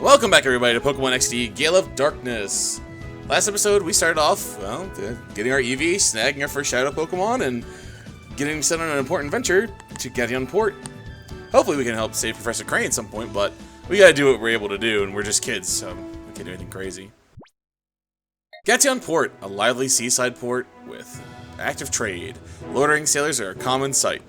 Welcome back, everybody, to Pokemon XD Gale of Darkness. Last episode, we started off, well, getting our EV, snagging our first Shadow Pokemon, and getting set on an important venture to Gation Port. Hopefully we can help save Professor Crane at some point, but we gotta do what we're able to do, and we're just kids, so we can't do anything crazy. Gation Port, a lively seaside port with active trade. Loitering sailors are a common sight.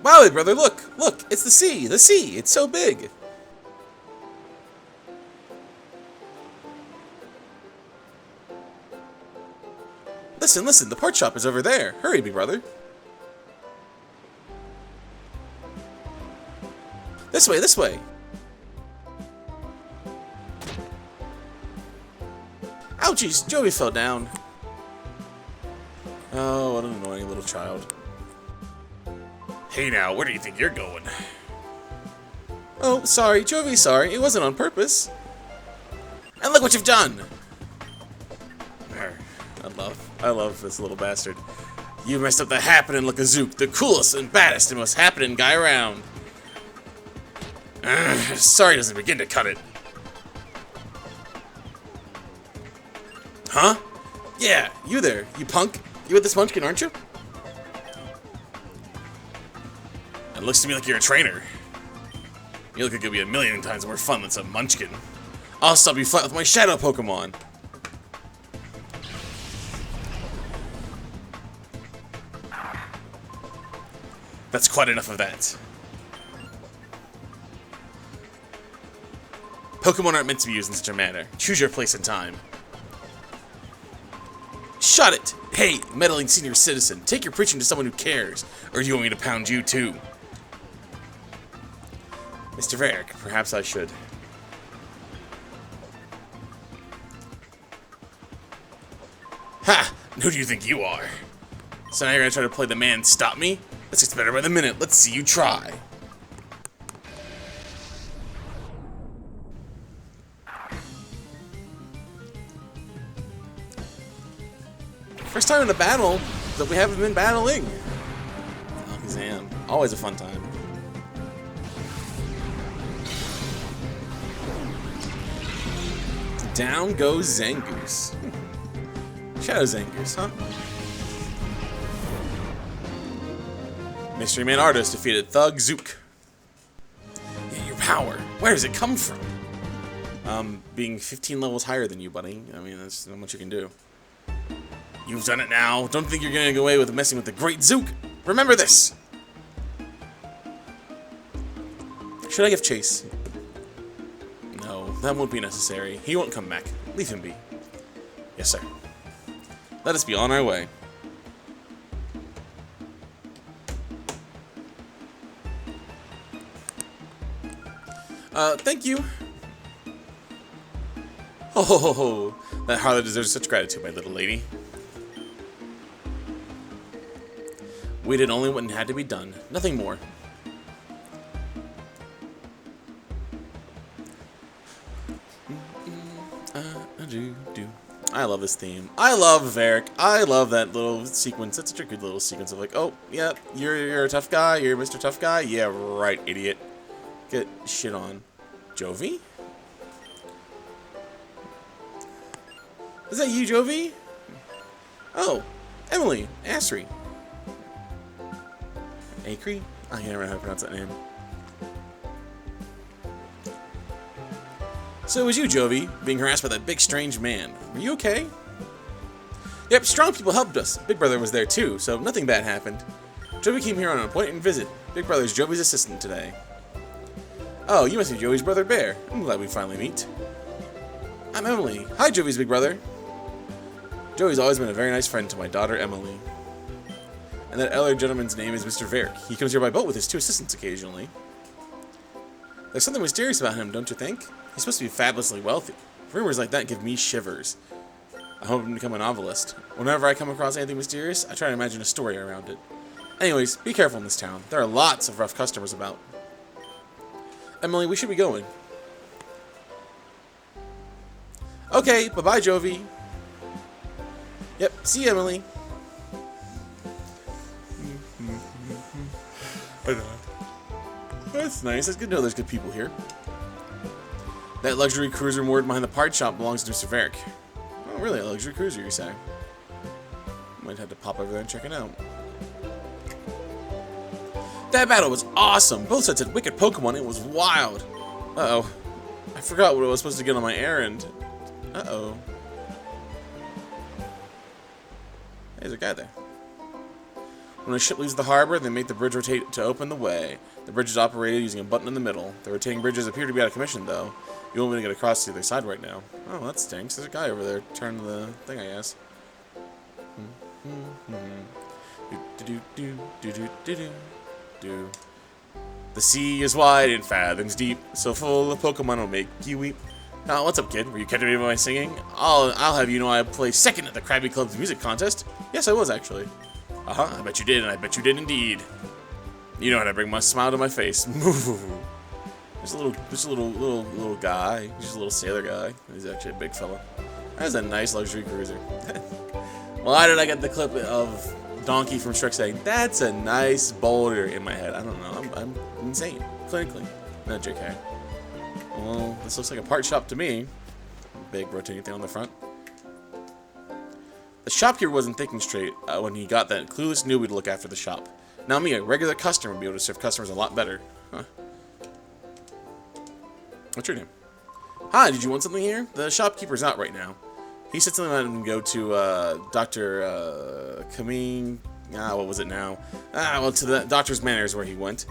Wow, brother, look! Look! It's the sea! The sea! It's so big! Listen, listen! The port shop is over there! Hurry, big brother! This way, this way! Ouchies! Joey fell down. Oh, what an annoying little child. Hey now, where do you think you're going? Oh, sorry, Jovi, sorry. It wasn't on purpose. And look what you've done! I love this little bastard. You messed up the Happening Lookazook, the coolest and baddest and most happening guy around. Sorry doesn't begin to cut it. Huh? Yeah, you there, you punk. You with this munchkin, aren't you? It looks to me like you're a trainer. You look like you'll be a million times more fun than some munchkin. I'll stop you flat with my Shadow Pokemon. That's quite enough of that. Pokemon aren't meant to be used in such a manner. Choose your place and time. Shut it! Hey, meddling senior citizen, take your preaching to someone who cares, or do you want me to pound you too? Mr. Varric, perhaps I should. Ha! Who do you think you are? So now you're gonna try to play the man stop me? This gets better by the minute. Let's see you try. First time in a battle that we haven't been battling. Alakazam. Always a fun time. Down goes Zangoose. Shadow Zangoose, huh? Mystery Man Artist defeated Thug Zook. Yeah, your power. Where does it come from? Being 15 levels higher than you, buddy. I mean, that's not much you can do. You've done it now. Don't think you're gonna get away with messing with the great Zook. Remember this. Should I give chase? No, that won't be necessary. He won't come back. Leave him be. Yes, sir. Let us be on our way. Thank you. Ho ho ho ho. That Harlow deserves such gratitude, my little lady. We did only what had to be done. Nothing more. I love this theme. I love Varric. I love that little sequence. That's such a good little sequence of like, oh, yeah, you're a tough guy. You're Mr. Tough Guy. Yeah, right, idiot. Get shit on. Jovi? Is that you, Jovi? Oh, Emily. Asri. Acri? I can't remember how to pronounce that name. So it was you, Jovi, being harassed by that big strange man. Were you okay? Yep, strong people helped us. Big Brother was there too, so nothing bad happened. Jovi came here on an appointment visit. Big Brother's Jovi's assistant today. Oh, you must be Jovi's brother Bear. I'm glad we finally meet. I'm Emily. Hi, Jovi's big brother. Jovi's always been a very nice friend to my daughter, Emily. And that elder gentleman's name is Mr. Varric. He comes here by boat with his two assistants occasionally. There's something mysterious about him, don't you think? He's supposed to be fabulously wealthy. Rumors like that give me shivers. I hope to become a novelist. Whenever I come across anything mysterious, I try to imagine a story around it. Anyways, be careful in this town. There are lots of rough customers about. Emily, we should be going. Okay, bye-bye, Jovi. Yep, see Emily. That's nice. That's good to know there's good people here. That luxury cruiser moored behind the part shop belongs to Mr. Varick. Oh, really? A luxury cruiser, you say? Might have to pop over there and check it out. That battle was awesome! Both sets had wicked Pokemon. It was wild. Uh-oh. I forgot what I was supposed to get on my errand. Uh-oh. Hey, there's a guy there. When a ship leaves the harbor, they make the bridge rotate to open the way. The bridge is operated using a button in the middle. The rotating bridges appear to be out of commission, though. You won't be able to get across to the other side right now. Oh, that stinks. There's a guy over there. Turn the thing, I guess. The sea is wide and fathoms deep, so full of Pokemon will make you weep. Now, what's up, kid? Were you captivated by my singing? I'll have you know I placed second at the Krabby Club's music contest. Yes, I was, actually. I bet you did, and I bet you did indeed. You know how to bring my smile to my face. Just a little guy. Just a little sailor guy. He's actually a big fella. That's a nice luxury cruiser. Why did I get the clip of Donkey from Shrek saying, "That's a nice boulder" in my head? I don't know. I'm insane. Clinically. Not JK. Well, this looks like a part shop to me. Big rotating thing on the front. The shopkeeper wasn't thinking straight when he got that clueless newbie to look after the shop. Now me, a regular customer, would be able to serve customers a lot better. Huh. What's your name? Hi, did you want something here? The shopkeeper's out right now. He said something about him to go to Dr. Kameen. What was it now? Well, to the doctor's manor is where he went.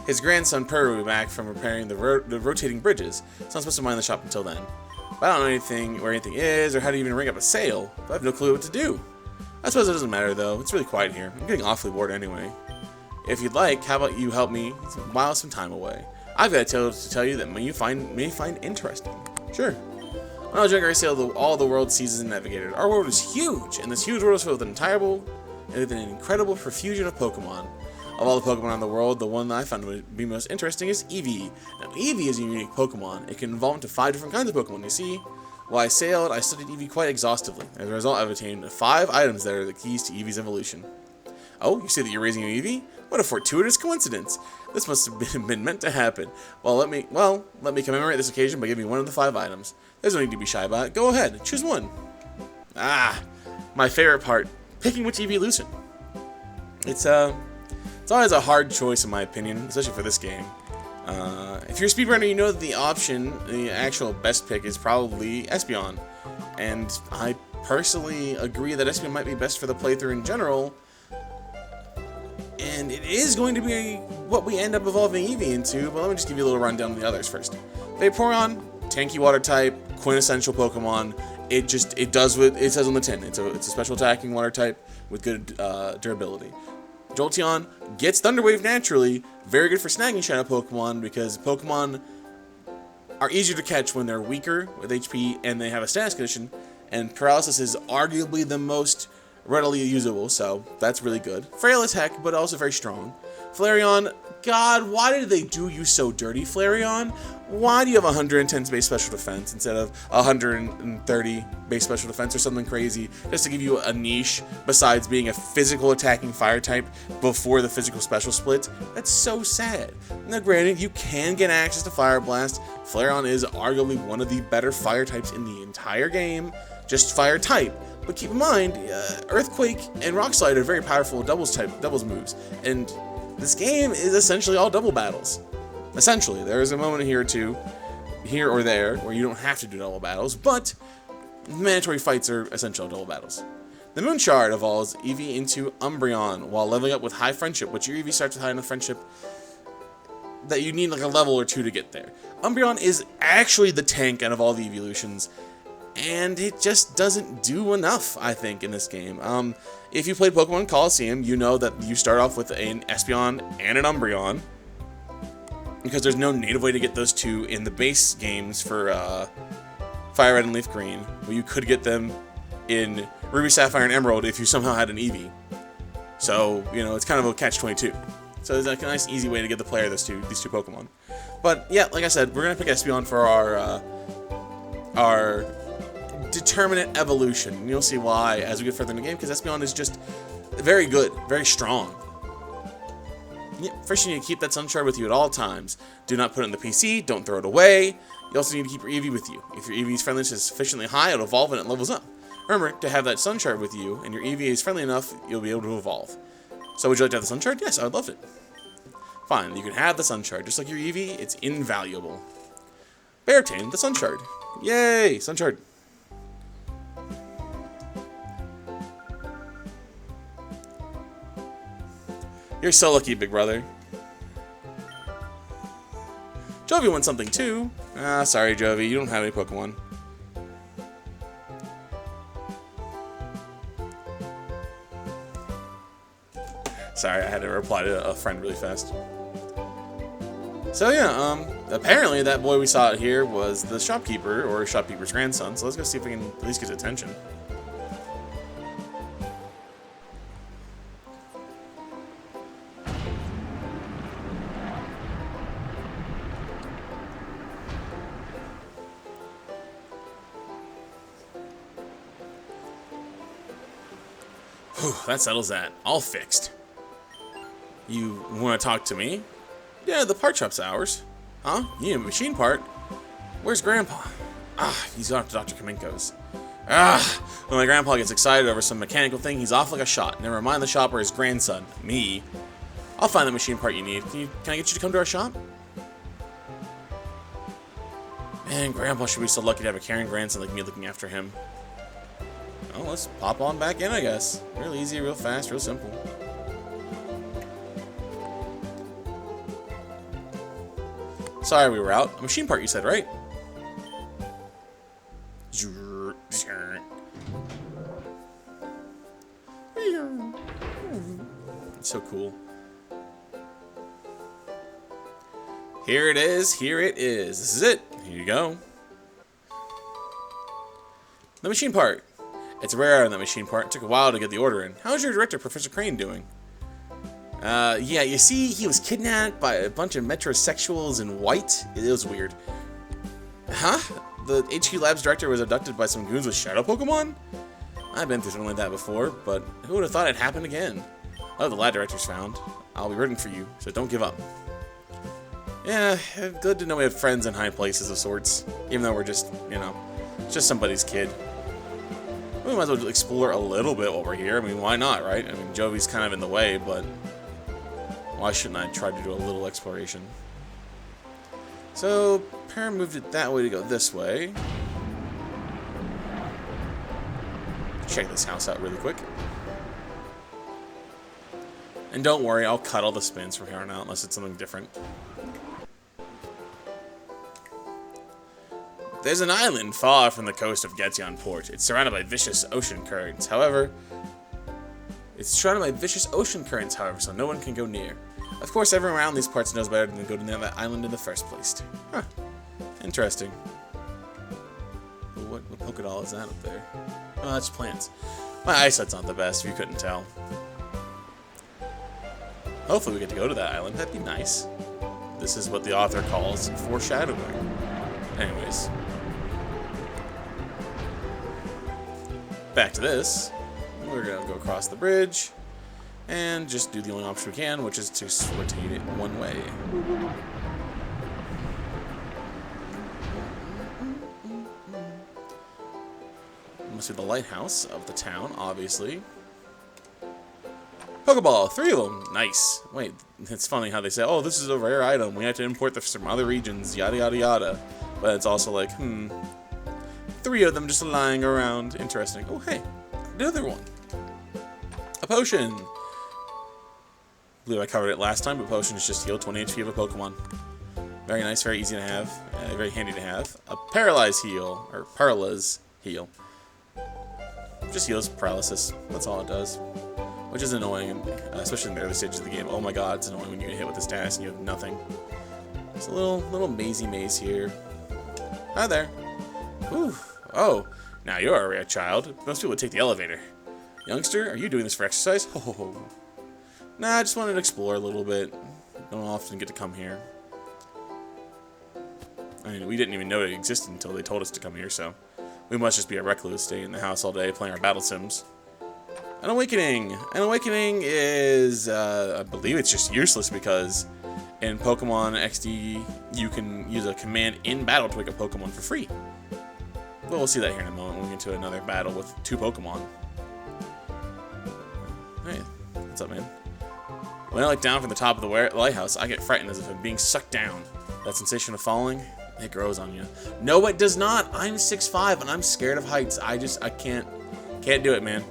His grandson Per will be back from repairing the rotating bridges, so I'm supposed to mind the shop until then. But I don't know anything where anything is, or how to even ring up a sale. But I have no clue what to do. I suppose it doesn't matter, though. It's really quiet here. I'm getting awfully bored anyway. If you'd like, how about you help me while some time away? I've got a tale to tell you that may find interesting. Sure. When I was younger, I sailed all the world's seas and navigated. Our world is huge, and this huge world is filled with an incredible profusion of Pokemon. Of all the Pokemon in the world, the one that I found would be most interesting is Eevee. Now, Eevee is a unique Pokemon. It can evolve into 5 different kinds of Pokemon. You see, while I sailed, I studied Eevee quite exhaustively. As a result, I've obtained 5 items that are the keys to Eevee's evolution. Oh, you say that you're raising an Eevee? What a fortuitous coincidence! This must have been meant to happen. Well, let me commemorate this occasion by giving you one of the 5 items. There's no need to be shy about it. Go ahead, choose one. My favorite part: picking which Eevee loosen. It's always a hard choice in my opinion, especially for this game. If you're a speedrunner, you know that the actual best pick is probably Espeon, and I personally agree that Espeon might be best for the playthrough in general. And it is going to be what we end up evolving Eevee into, but let me just give you a little rundown of the others first. Vaporeon, tanky water type, quintessential Pokemon. It does what it says on the tin. It's a special attacking water type with good durability. Jolteon gets Thunder Wave naturally, very good for snagging Shadow Pokemon because Pokemon are easier to catch when they're weaker with HP and they have a status condition, and Paralysis is arguably the most readily usable, so that's really good. Frail as heck, but also very strong. Flareon, God, why did they do you so dirty, Flareon? Why do you have 110 base special defense instead of 130 base special defense or something crazy, just to give you a niche besides being a physical attacking fire type before the physical special split? That's so sad. Now granted, you can get access to Fire Blast. Flareon is arguably one of the better fire types in the entire game, just fire type. But keep in mind, Earthquake and Rock Slide are very powerful doubles moves, and this game is essentially all double battles. Essentially, there is a moment here or there, where you don't have to do double battles, but mandatory fights are essential double battles. The Moonshard evolves Eevee into Umbreon while leveling up with High Friendship, which your Eevee starts with High enough Friendship that you need like a level or 2 to get there. Umbreon is actually the tank out of all the evolutions, and it just doesn't do enough, I think, in this game. If you played Pokemon Coliseum, you know that you start off with an Espeon and an Umbreon, because there's no native way to get those two in the base games for Fire Red and Leaf Green, where you could get them in Ruby, Sapphire, and Emerald if you somehow had an Eevee. So, you know, it's kind of a catch-22. So it's like a nice, easy way to get the player these two Pokemon. But yeah, like I said, we're gonna pick Espeon for our determinate evolution. And you'll see why as we get further in the game, because Espeon is just very good, very strong. Yeah, first, you need to keep that Sun Shard with you at all times. Do not put it in the PC, don't throw it away. You also need to keep your Eevee with you. If your Eevee's friendliness is sufficiently high, it'll evolve and it levels up. Remember, to have that Sun Shard with you, and your Eevee is friendly enough, you'll be able to evolve. So would you like to have the Sun Shard? Yes, I would love it. Fine, you can have the Sun Shard. Just like your Eevee, it's invaluable. Bear obtained the Sun Shard. Yay! Sun Shard. You're so lucky, big brother. Jovi wants something too. Ah, sorry, Jovi, you don't have any Pokemon. Sorry, I had to reply to a friend really fast. So yeah, apparently that boy we saw out here was the shopkeeper, or shopkeeper's grandson, so let's go see if we can at least get his attention. Whew, that settles that. All fixed. You want to talk to me? Yeah, the part shop's ours. Huh? You need a machine part? Where's Grandpa? Ah, he's gone to Dr. Kamenko's. Ah, when my grandpa gets excited over some mechanical thing, he's off like a shot. Never mind the shop or his grandson, me. I'll find the machine part you need. Can I get you to come to our shop? Man, Grandpa should be so lucky to have a caring grandson like me looking after him. Well, let's pop on back in, I guess. Real easy, real fast, real simple. Sorry we were out. A machine part you said, right? It's so cool. Here it is, here it is. This is it. Here you go. The machine part. It's rare on that machine part. It took a while to get the order in. How's your director, Professor Crane, doing? Yeah, you see, he was kidnapped by a bunch of metrosexuals in white. It was weird. Huh? The HQ Labs director was abducted by some goons with shadow Pokemon? I've been through something like that before, but who would have thought it'd happen again? Oh, the lab director's found. I'll be rooting for you, so don't give up. Yeah, good to know we have friends in high places of sorts, even though we're just, you know, just somebody's kid. We might as well explore a little bit while we're here. I mean, why not, right? I mean, Jovi's kind of in the way, but why shouldn't I try to do a little exploration? So, Para moved it that way to go this way. Check this house out really quick. And don't worry, I'll cut all the spins from here on out unless it's something different. There's an island far from the coast of Gatian Port. It's surrounded by vicious ocean currents, however, so no one can go near. Of course, everyone around these parts knows better than to go to that island in the first place. Huh. Interesting. What Pokédoll is that up there? Oh, that's plants. My eyesight's not the best, if you couldn't tell. Hopefully we get to go to that island. That'd be nice. This is what the author calls foreshadowing. Anyways. Back to this. We're going to go across the bridge and just do the only option we can, which is to rotate it one way. Must be the lighthouse of the town, obviously. Pokeball, 3 of them. Nice. Wait, it's funny how they say, oh, this is a rare item. We have to import this from other regions, yada, yada, yada. But it's also like, 3 of them just lying around. Interesting. Oh, hey, another one. A potion. I believe I covered it last time, but potion is just heal 20 HP of a Pokemon. Very nice, very easy to have, very handy to have. A Paralyze heal, or Paralyze heal. Just heals paralysis. That's all it does. Which is annoying, especially in the early stages of the game. Oh my god, it's annoying when you get hit with this status and you have nothing. It's a little mazy maze here. Hi there. Ooh. Oh, now you're a rare child. Most people would take the elevator. Youngster, are you doing this for exercise? Oh. Nah, I just wanted to explore a little bit. Don't often get to come here. I mean, we didn't even know it existed until they told us to come here, so We must just be a recluse, staying in the house all day, playing our battle sims. An awakening! An awakening is, I believe it's just useless because in Pokemon XD, you can use a command in battle to wake up Pokemon for free. Well, we'll see that here in a moment when we get into another battle with 2 Pokemon. Hey, what's up, man? When I look down from the top of the lighthouse, I get frightened as if I'm being sucked down. That sensation of falling, it grows on you. No, it does not. I'm 6'5", and I'm scared of heights. I can't do it, man.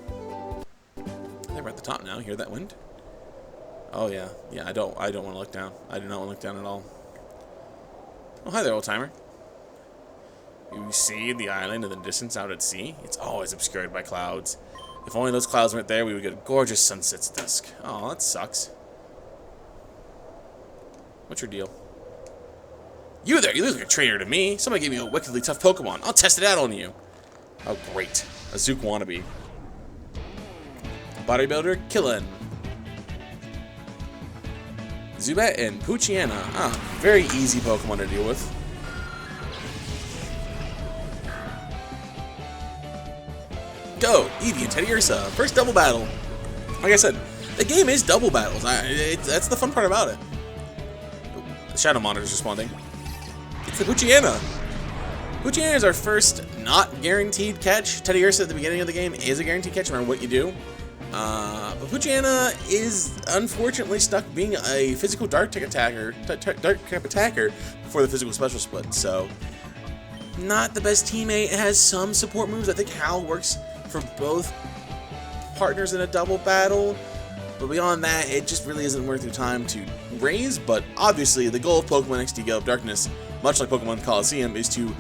We're at the top now. Hear that wind? Oh yeah, yeah. I don't want to look down. I do not want to look down at all. Oh, hi there, old timer. You see the island in the distance out at sea? It's always obscured by clouds. If only those clouds weren't there, we would get gorgeous sunsets at dusk. Oh, that sucks. What's your deal? You there? You look like a traitor to me. Somebody gave me a wickedly tough Pokemon. I'll test it out on you. Oh, great. A Zook wannabe. Bodybuilder Killin. Zubat and Poochyena. Ah, very easy Pokemon to deal with. Go! Eevee and Teddiursa. First double battle. Like I said, the game is double battles. That's the fun part about it. The Shadow Monitor's responding. It's the Poochyena. Poochyena is our first not guaranteed catch. Teddiursa at the beginning of the game is a guaranteed catch no matter what you do. But Poochyena is unfortunately stuck being a physical dark type attacker before the physical special split, so not the best teammate. It has some support moves. I think Hal works for both partners in a double battle, but beyond that, it just really isn't worth your time to raise. But obviously, the goal of Pokemon XD Gale of Darkness, much like Pokemon Coliseum, is to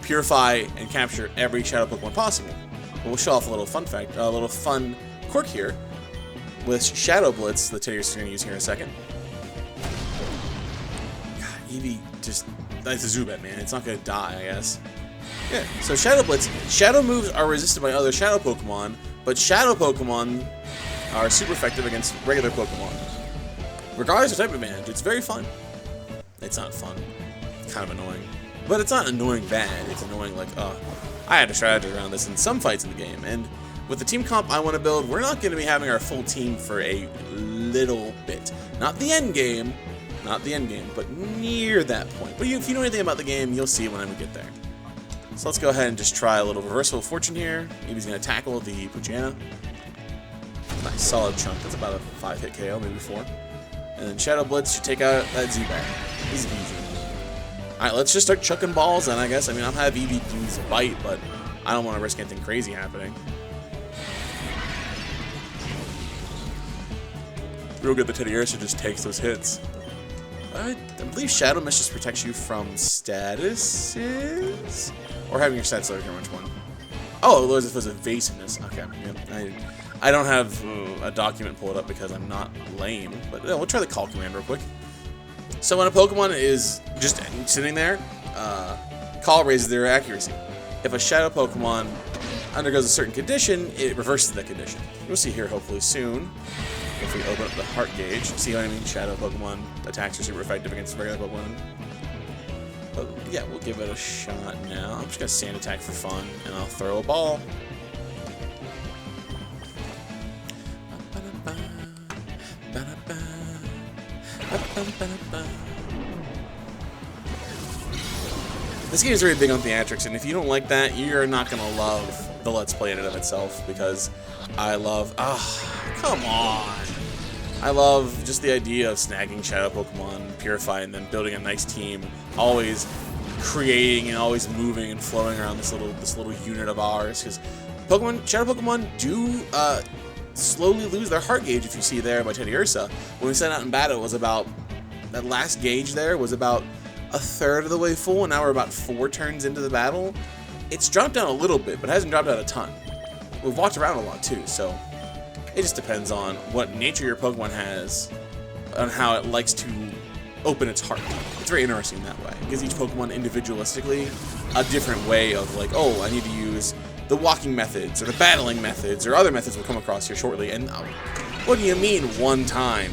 purify and capture every Shadow Pokemon possible. But we'll show off a little fun fact, a little fun quirk here with Shadow Blitz, the Teddiursa is going to use here in a second. God, Eevee just, that's a Zubat, man. It's not going to die, I guess. Yeah, so Shadow Blitz, Shadow moves are resisted by other Shadow Pokemon, but Shadow Pokemon are super effective against regular Pokemon. Regardless of type advantage, it's very fun. It's not fun. It's kind of annoying. But it's not annoying bad. It's annoying like, oh, I had to strategize around this in some fights in the game, and with the team comp I want to build, we're not going to be having our full team for a little bit. Not the end game, but near that point. But if you know anything about the game, you'll see when we get there. So let's go ahead and just try a little Reversal of Fortune here. Eevee's going to tackle the Poochyena. Nice, solid chunk. That's about a 5-hit KO, maybe 4. And then Shadow Blitz should take out that Zubat. Easy peasy. Alright, let's just start chucking balls then, I guess. I mean, I'll have Eevee do his bite, but I don't want to risk anything crazy happening. Real good, the Teddiursa just takes those hits. I believe Shadow Mist just protects you from statuses? Or having your stats lower here, which one? Oh, it was evasiveness. Okay, yeah, I don't have a document pulled up because I'm not lame, but we'll try the call command real quick. So when a Pokemon is just sitting there, call raises their accuracy. If a Shadow Pokemon undergoes a certain condition, it reverses that condition. We'll see here hopefully soon. If we open up the heart gauge, see what I mean? Shadow Pokemon attacks are super effective against regular Pokemon. But yeah, we'll give it a shot now. I'm just gonna Sand Attack for fun, and I'll throw a ball. This game is very big on theatrics, and if you don't like that, you're not gonna love the Let's Play in and of itself, because I love, come on. I love just the idea of snagging Shadow Pokemon, purifying them, building a nice team, always creating and always moving and flowing around this little unit of ours. Because Shadow Pokemon do slowly lose their heart gauge, if you see there by Teddiursa. When we set out in battle, it was about, that last gauge there was about a third of the way full, and now we're about 4 turns into the battle. It's dropped down a little bit, but it hasn't dropped down a ton. We've walked around a lot too, so it just depends on what nature your Pokemon has, on how it likes to open its heart. It's very interesting that way. It gives each Pokemon individualistically a different way of like, oh, I need to use the walking methods, or the battling methods, or other methods we'll come across here shortly. And what do you mean one time?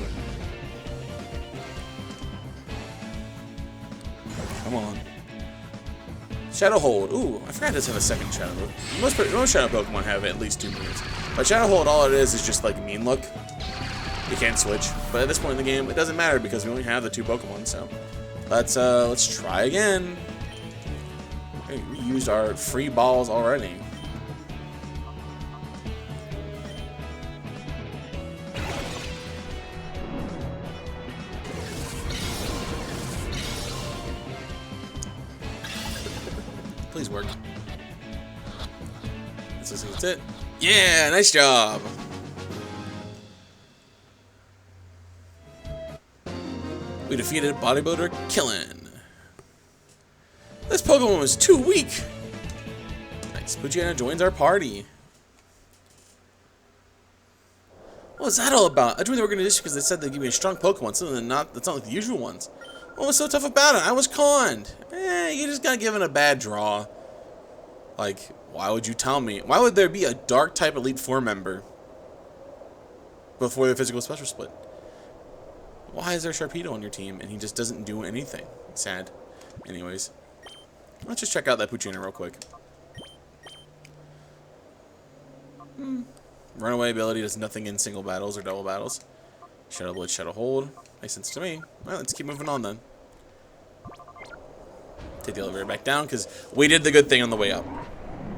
Come on. Shadow Hold. Ooh, I forgot this have a second Shadow move. Most Shadow Pokemon have at least 2 moves. But Shadow Hold, all it is just like Mean Look. You can't switch. But at this point in the game, it doesn't matter because we only have the 2 Pokemon, so let's try again. Hey, we used our free balls already. Please work. That's it. Yeah, nice job. We defeated Bodybuilder Killin. This Pokemon was too weak. Nice. Poochyena joins our party. What was that all about? I joined the organization because they said they'd give me a strong Pokemon, something that's not like the usual ones. What was so tough about it? I was conned. You just got given a bad draw. Like, why would you tell me? Why would there be a Dark type Elite Four member before the physical special split? Why is there Sharpedo on your team and he just doesn't do anything? Sad. Anyways, let's just check out that Poochyena real quick. Runaway ability does nothing in single battles or double battles. Shadow Blade, Shadow Hold. Makes sense to me. Well, let's keep moving on then. Take the elevator back down because we did the good thing on the way up.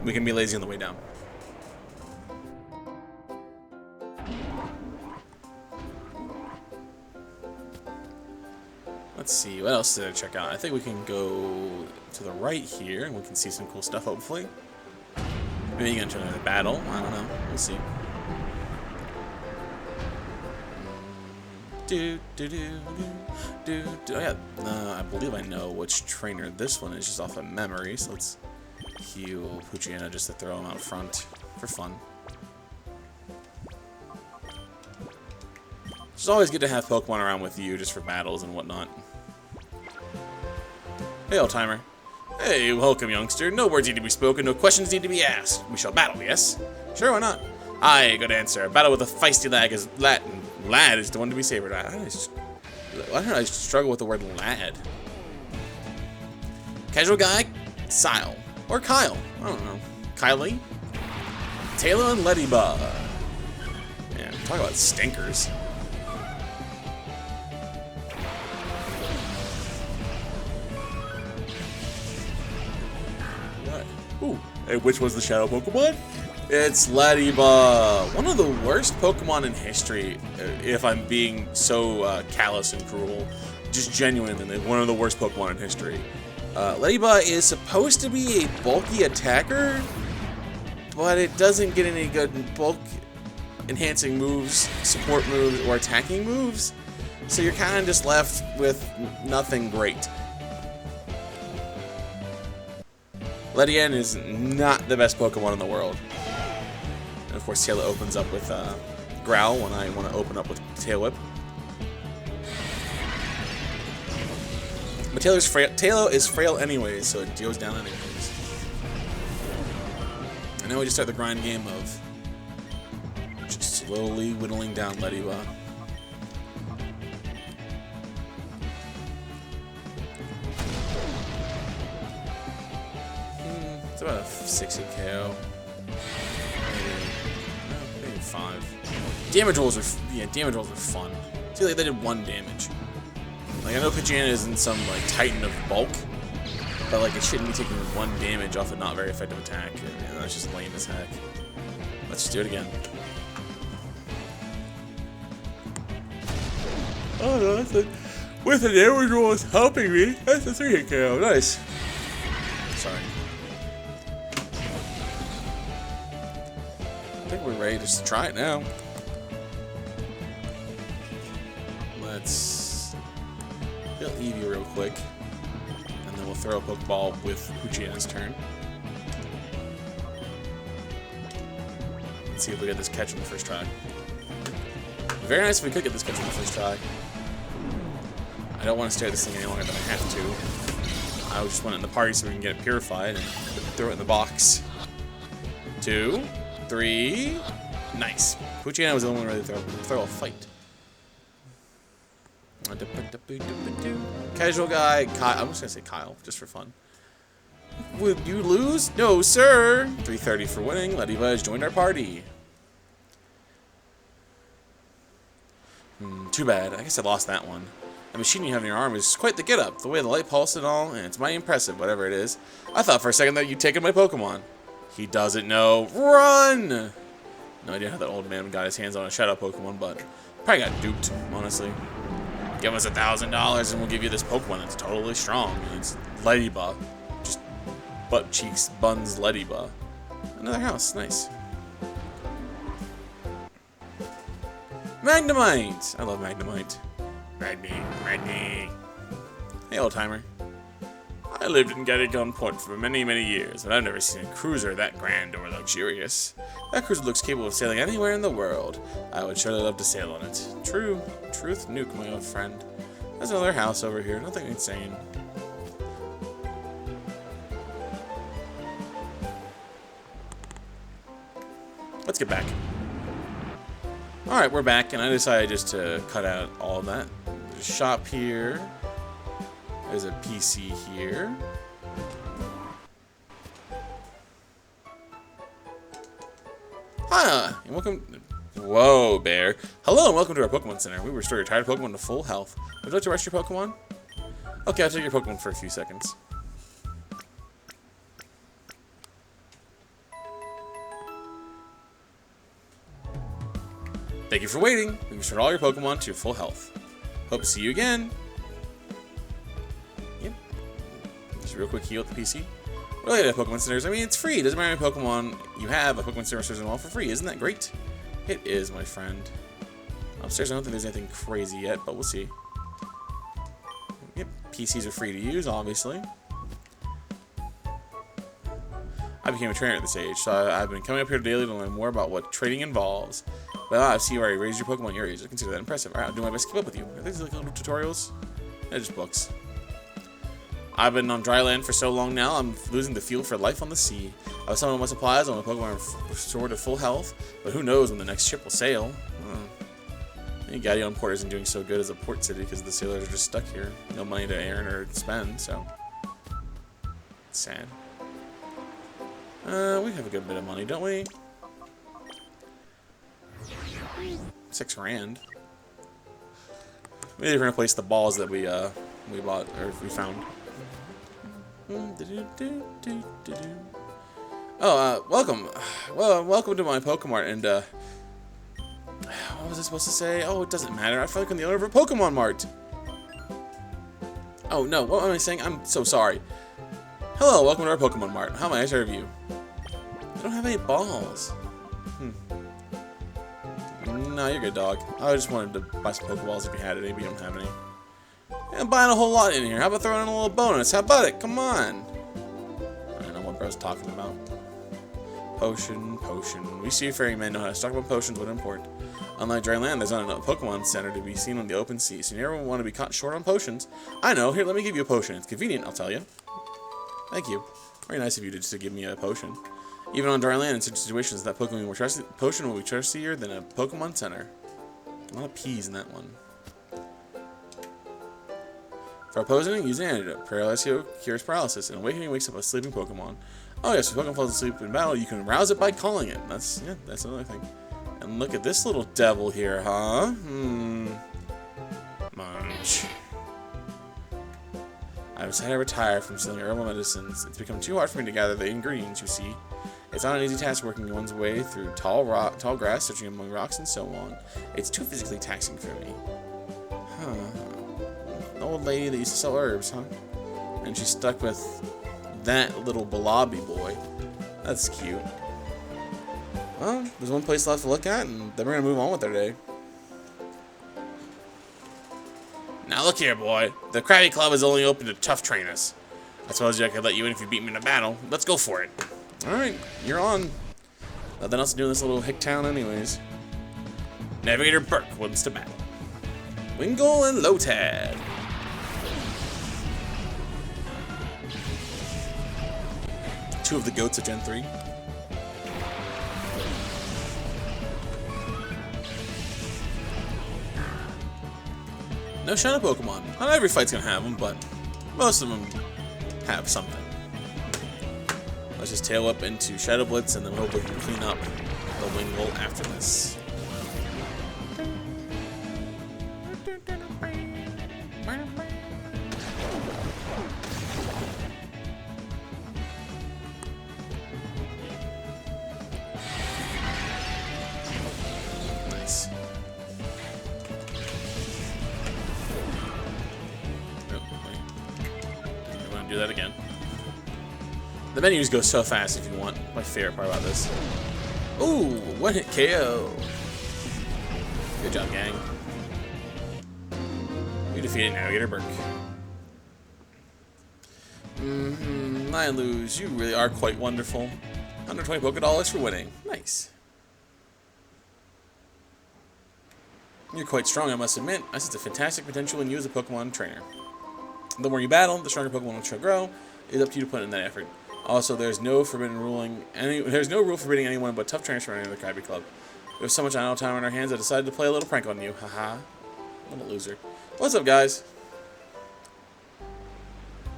We can be lazy on the way down. Let's see, what else did I check out? I think we can go to the right here and we can see some cool stuff, hopefully. Maybe you can enter another battle. I don't know. We'll see. Oh yeah, I believe I know which trainer this one is just off of memory, so let's heal Poochyena just to throw him out front for fun. It's always good to have Pokemon around with you just for battles and whatnot. Hey, old timer. Hey, welcome, youngster. No words need to be spoken, no questions need to be asked. We shall battle, yes? Sure, why not? Aye, good answer. A battle with a feisty lad is the one to be savored. Why don't I struggle with the word lad? Casual guy, Sile. Or Kyle. I don't know. Kylie? Taylor and Ladybug. Man, talk about stinkers. What? Ooh. Hey, which was the shadow Pokemon? It's Ladybug. One of the worst Pokemon in history, if I'm being so callous and cruel. Just genuinely, one of the worst Pokemon in history. Ladybug is supposed to be a bulky attacker, but it doesn't get any good bulk enhancing moves, support moves, or attacking moves. So you're kind of just left with nothing great. Ledian is not the best Pokemon in the world. And of course, Taylor opens up with Growl when I want to open up with Tail Whip. But Taylor is frail anyways, so it goes down anyways. And now we just start the grind game of just slowly whittling down Ladybug. It's about a 60 KO. Maybe 5. Damage rolls are fun. I feel like they did 1 damage. Like, I know Poochyena isn't some, like, titan of bulk, but, like, it shouldn't be taking 1 damage off a not very effective attack. And that's just lame as heck. Let's just do it again. Oh, no, that's a... With the damage rolls helping me, that's a 3-hit KO. Nice. Sorry. I think we're ready just to try it now. Let's heal Eevee real quick, and then we'll throw a Pokeball with Poochyena's turn. Let's see if we get this catch on the first try. Very nice if we could get this catch on the first try. I don't want to stare at this thing any longer than I have to. I just want it in the party so we can get it purified and throw it in the box. 2, 3, nice. Poochyena was the only one ready to throw a fight. Casual guy, Kyle. I'm just gonna say Kyle, just for fun. Would you lose? No, sir. 330 for winning. Ladybug has joined our party. Too bad. I guess I lost that one. The machine you have in your arm is quite the get-up. The way the light pulsed and all, and it's mighty impressive, whatever it is. I thought for a second that you'd taken my Pokemon. He doesn't know. Run! No idea how that old man got his hands on a Shadow Pokemon, but probably got duped, honestly. Give us $1,000 and we'll give you this Pokemon that's totally strong. It's Ladybug. Just butt cheeks buns Ladybug. Another house. Nice. Magnemite! I love Magnemite. Magnemite. Hey, old timer. I lived in Garrigon Port for many, many years, but I've never seen a cruiser that grand or luxurious. That cruiser looks capable of sailing anywhere in the world. I would surely love to sail on it. True. Truth nuke, my old friend. There's another house over here. Nothing insane. Let's get back. Alright, we're back, and I decided just to cut out all of that. There's a shop here. There's a PC here. Hi, and welcome. Whoa, bear. Hello, and welcome to our Pokemon Center. We restore your tired Pokemon to full health. Would you like to rest your Pokemon? Okay, I'll take your Pokemon for a few seconds. Thank you for waiting. We've restored all your Pokemon to full health. Hope to see you again. Yep. Just a real quick heal at the PC. Related to Pokemon Centers, I mean, it's free. It doesn't matter how many Pokemon you have, a Pokemon Center restores them all for free. Isn't that great? It is, my friend. Upstairs, I don't think there's anything crazy yet, but we'll see. Yep, PCs are free to use, obviously. I became a trainer at this age, so I've been coming up here daily to learn more about what trading involves. But I see where you raised your Pokemon your age. I consider that impressive. Alright, I'll do my best to keep up with you. Are these like little tutorials? They're just books. I've been on dry land for so long now, I'm losing the feel for life on the sea. I was selling all my supplies on my Pokemon restored to full health, but who knows when the next ship will sail. I think Garrigon Port isn't doing so good as a port city because the sailors are just stuck here. No money to earn or spend, so it's sad. We have a good bit of money, don't we? 6 grand. Maybe we're gonna place the balls that we bought or we found. Oh, welcome. Well, welcome to my Pokemon. And what was I supposed to say? Oh, it doesn't matter. I feel like I'm the owner of a Pokemon Mart. Oh no, what am I saying? I'm so sorry. Hello, welcome to our Pokemon Mart. How may I serve you? I don't have any balls. No, you're good, dog. I just wanted to buy some Pokeballs if you had any, but you don't have any. Yeah, I'm buying a whole lot in here. How about throwing in a little bonus? How about it? Come on. I don't know what bro's talking about. Potion. We seafaring men know how to stock up potions when important. Unlike dry land, there's not enough Pokemon Center to be seen on the open sea, so you never want to be caught short on potions. I know. Here, let me give you a potion. It's convenient, I'll tell you. Thank you. Very nice of you to give me a potion. Even on dry land, in such situations, that potion will be trustier than a Pokemon Center. A lot of P's in that one. For poisoning, use an antidote. Paralysis cures paralysis, and awakening wakes up a sleeping Pokemon. Oh yes, if a Pokemon falls asleep in battle, you can rouse it by calling it. That's another thing. And look at this little devil here, huh? Munch. I've decided to retire from selling herbal medicines. It's become too hard for me to gather the ingredients, you see. It's not an easy task working one's way through tall grass, searching among rocks, and so on. It's too physically taxing for me. An old lady that used to sell herbs, huh? And she's stuck with that little Balabi boy. That's cute. Well, there's one place left to look at, and then we're gonna move on with our day. Now look here, boy. The Krabby Club is only open to tough trainers. I suppose I could let you in if you beat me in a battle. Let's go for it. Alright, you're on. Nothing else to do in this little hick town anyways. Navigator Burke wants to battle. Wingull and Lotad. Two of the goats of Gen 3. No Shadow Pokemon. Not every fight's gonna have them, but most of them have something. Let's just tail up into Shadow Blitz and then hopefully we can clean up the Wingull after this. Nice. Oh, wait. I'm going to do that again. The menus go so fast if you want. My favorite part about this. Ooh, one hit KO. Good job, gang. You defeated Navigator Burke. I lose. You really are quite wonderful. 120 Poké for winning. Nice. You're quite strong, I must admit. I sense a fantastic potential in you as a Pokemon trainer. The more you battle, the stronger Pokemon will grow. It's up to you to put in that effort. Also, there's no rule forbidding anyone but tough trainers from any other Krabby Club. We have so much idle time on our hands, I decided to play a little prank on you. Haha. Little loser. What's up, guys?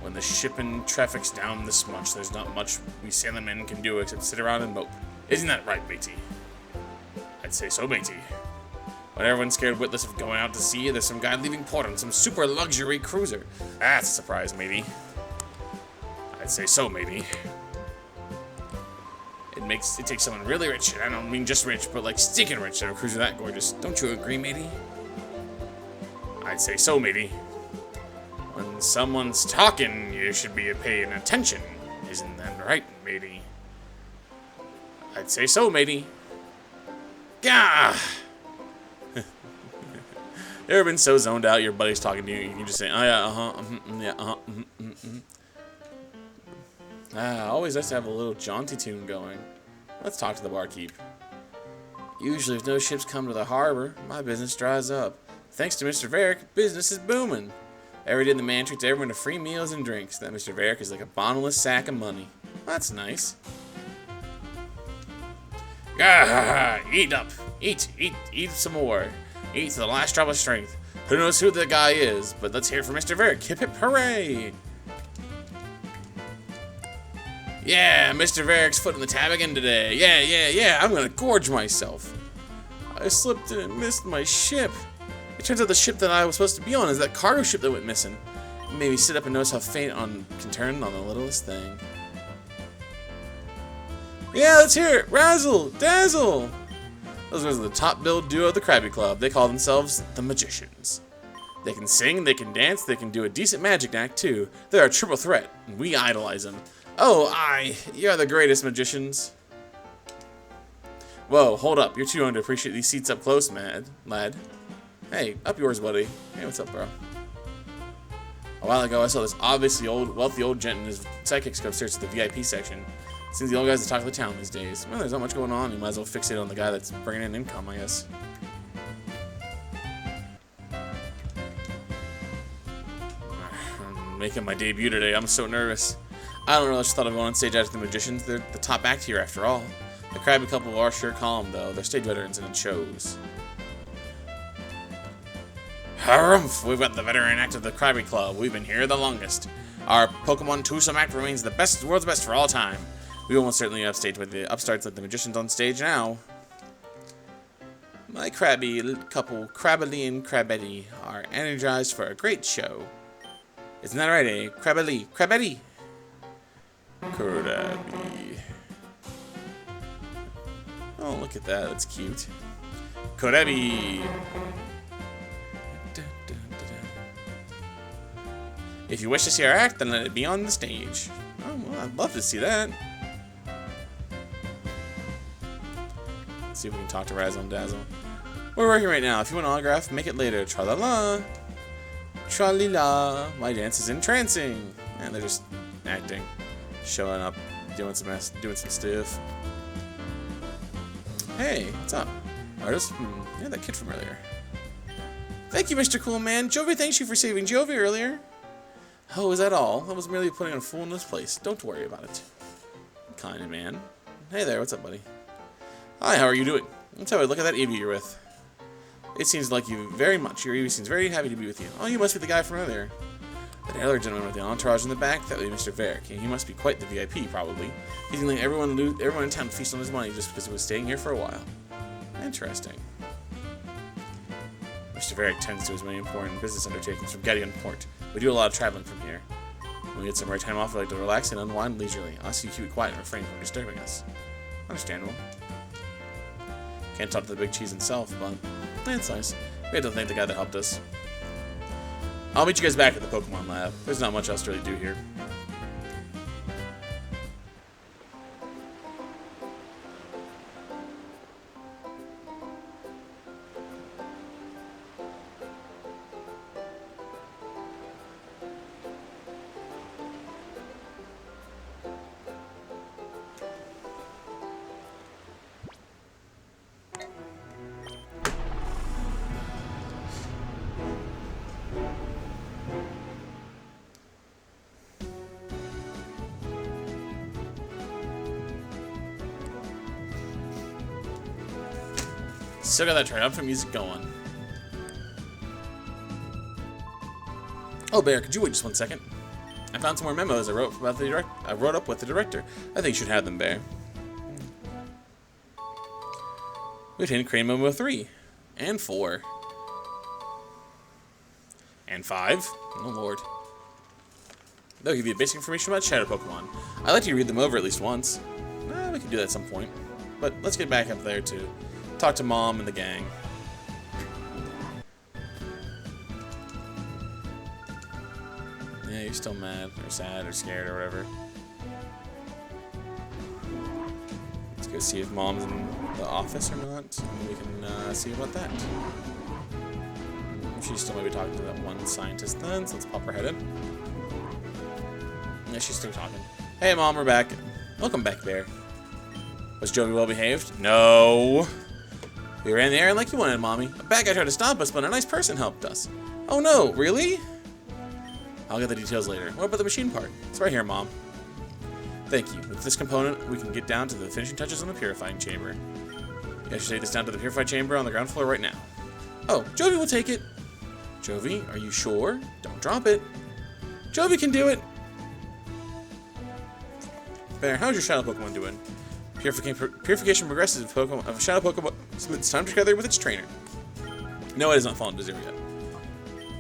When the shipping traffic's down this much, there's not much we sailormen can do except sit around and mope. Isn't that right, matey? I'd say so, matey. When everyone's scared witless of going out to sea, there's some guy leaving port on some super luxury cruiser. That's a surprise, matey. I'd say so, matey. It takes someone really rich, and I don't mean just rich, but like stinking rich to have a cruiser that gorgeous. Don't you agree, matey? I'd say so, matey. When someone's talking, you should be paying attention. Isn't that right, matey? I'd say so, matey. Gah! You ever been so zoned out your buddy's talking to you, you can just say, oh yeah, yeah, always nice to have a little jaunty tune going. Let's talk to the barkeep. Usually if no ships come to the harbor, my business dries up. Thanks to Mr. Varick, business is booming. Every day the man treats everyone to free meals and drinks. That Mr. Varick is like a bottomless sack of money. That's nice. Gah! Eat up! Eat some more. Eat to the last drop of strength. Who knows who the guy is, but let's hear it from Mr. Varick. Hip hip hooray! Yeah, Mr. Varick's foot in the tab again today. Yeah, I'm gonna gorge myself. I slipped and missed my ship. It turns out the ship that I was supposed to be on is that cargo ship that went missing. Maybe sit up and notice how faint can turn on the littlest thing. Yeah, let's hear it. Razzle, dazzle. Those guys are the top billed duo of the Krabby Club. They call themselves the Magicians. They can sing, they can dance, they can do a decent magic act too. They're a triple threat, and we idolize them. Oh, you're the greatest magicians. Whoa, hold up. You're too young to appreciate these seats up close, lad. Hey, up yours, buddy. Hey, what's up, bro? A while ago, I saw this obviously wealthy old gent and his sidekicks go upstairs to the VIP section. Seems the old guy's the talk of the town these days. Well, there's not much going on. You might as well fixate on the guy that's bringing in income, I guess. I'm making my debut today. I'm so nervous. I don't really just thought of going on stage after the Magicians. They're the top act here, after all. The Krabby couple are sure calm, though. They're stage veterans, and it shows. Harumph! We've got the veteran act of the Krabby Club. We've been here the longest. Our Pokemon twosome act remains the world's best for all time. We won't certainly upstage with the upstarts like the Magicians on stage now. My Krabby couple, Crabbily and Crabbetti, are energized for a great show. Isn't that right, eh? Crabbily, Crabbetti! Krabby. Oh, look at that. That's cute. Krabby! If you wish to see our act, then let it be on the stage. Oh, well, I'd love to see that. Let's see if we can talk to Razzle and Dazzle. We're working right now. If you want an autograph, make it later. Tra-la-la. Tra-li-la. My dance is entrancing. And they're just acting. Showing up. Doing some stuff. Hey, what's up? Artist? Yeah, that kid from earlier. Thank you, Mr. Cool Man. Jovi thanks you for saving Jovi earlier. Oh, is that all? I was merely putting a fool in his place. Don't worry about it. Kind man. Hey there, what's up, buddy? Hi, how are you doing? Let's have a look at that Eevee you're with. It seems like you very much. Your Eevee seems very happy to be with you. Oh, you must be the guy from earlier. That other gentleman with the entourage in the back, that would be Mr. Varric. He must be quite the VIP, probably. He's letting everyone in town feast on his money just because he was staying here for a while. Interesting. Mr. Varric tends to his many important business undertakings from Getty on Port. We do a lot of traveling from here. When we get some right time off, we like to relax and unwind leisurely. I'll ask you to keep it quiet and refrain from disturbing us. Understandable. Can't talk to the big cheese himself, but it's nice. We have to thank the guy that helped us. I'll meet you guys back at the Pokemon Lab. There's not much else to really do here. Still got that triumphant music going. Oh, Bear, could you wait just 1 second? I found some more memos I wrote up with the director. I think you should have them, Bear. We obtained Crane Memo 3. And 4. And 5. Oh, Lord. They'll give you basic information about Shadow Pokemon. I'd like you to read them over at least once. We can do that at some point. But let's get back up there to talk to Mom and the gang. Yeah, you're still mad, or sad, or scared, or whatever. Let's go see if Mom's in the office or not, and we can see about that. She's still maybe talking to that one scientist then, so let's pop her head in. Yeah, she's still talking. Hey, Mom, we're back. Welcome back, Bear. Was Jovi well behaved? No. We ran the errand like you wanted, Mommy. A bad guy tried to stop us, but a nice person helped us. Oh no, really? I'll get the details later. What about the machine part? It's right here, Mom. Thank you. With this component, we can get down to the finishing touches on the purifying chamber. You guys should take this down to the purified chamber on the ground floor right now. Oh, Jovi will take it. Jovi, are you sure? Don't drop it. Jovi can do it. Bear, how's your Shadow Pokemon doing? Purification progresses of Shadow Pokemon spends time together with its trainer. No, it has not fallen to 0 yet.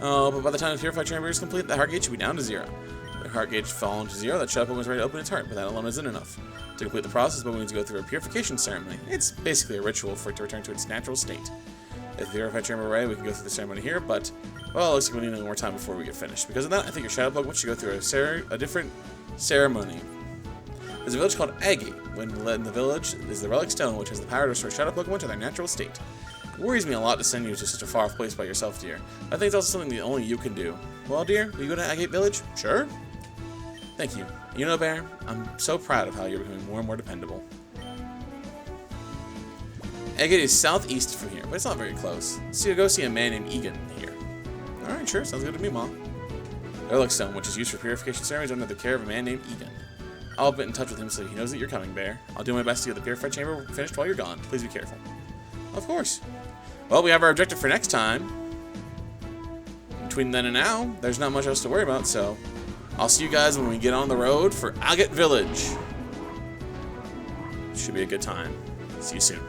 Oh, but by the time the Purified Chamber is complete, the heart gauge should be down to 0. The heart gauge fallen to 0, that Shadow Pokemon is ready to open its heart, but that alone isn't enough. To complete the process, Pokemon needs to go through a purification ceremony. It's basically a ritual for it to return to its natural state. If the Purified Chamber is ready, we can go through the ceremony here, but, well, it looks like we need more time before we get finished. Because of that, I think your Shadow Pokemon should go through a different ceremony. There's a village called Agate. When led in the village is the Relic Stone, which has the power to restore Shadow Pokemon to their natural state. It worries me a lot to send you to such a far-off place by yourself, dear. I think it's also something that only you can do. Well, dear, will you go to Agate Village? Sure. Thank you. You know, Bear, I'm so proud of how you're becoming more and more dependable. Agate is southeast from here, but it's not very close. So you'll go see a man named Egan here. Alright, sure. Sounds good to me, Mom. The Relic Stone, which is used for purification ceremonies under the care of a man named Egan. I'll get in touch with him so he knows that you're coming, Bear. I'll do my best to get the Purified Chamber finished while you're gone. Please be careful. Of course. Well, we have our objective for next time. Between then and now, there's not much else to worry about, so I'll see you guys when we get on the road for Agate Village. Should be a good time. See you soon.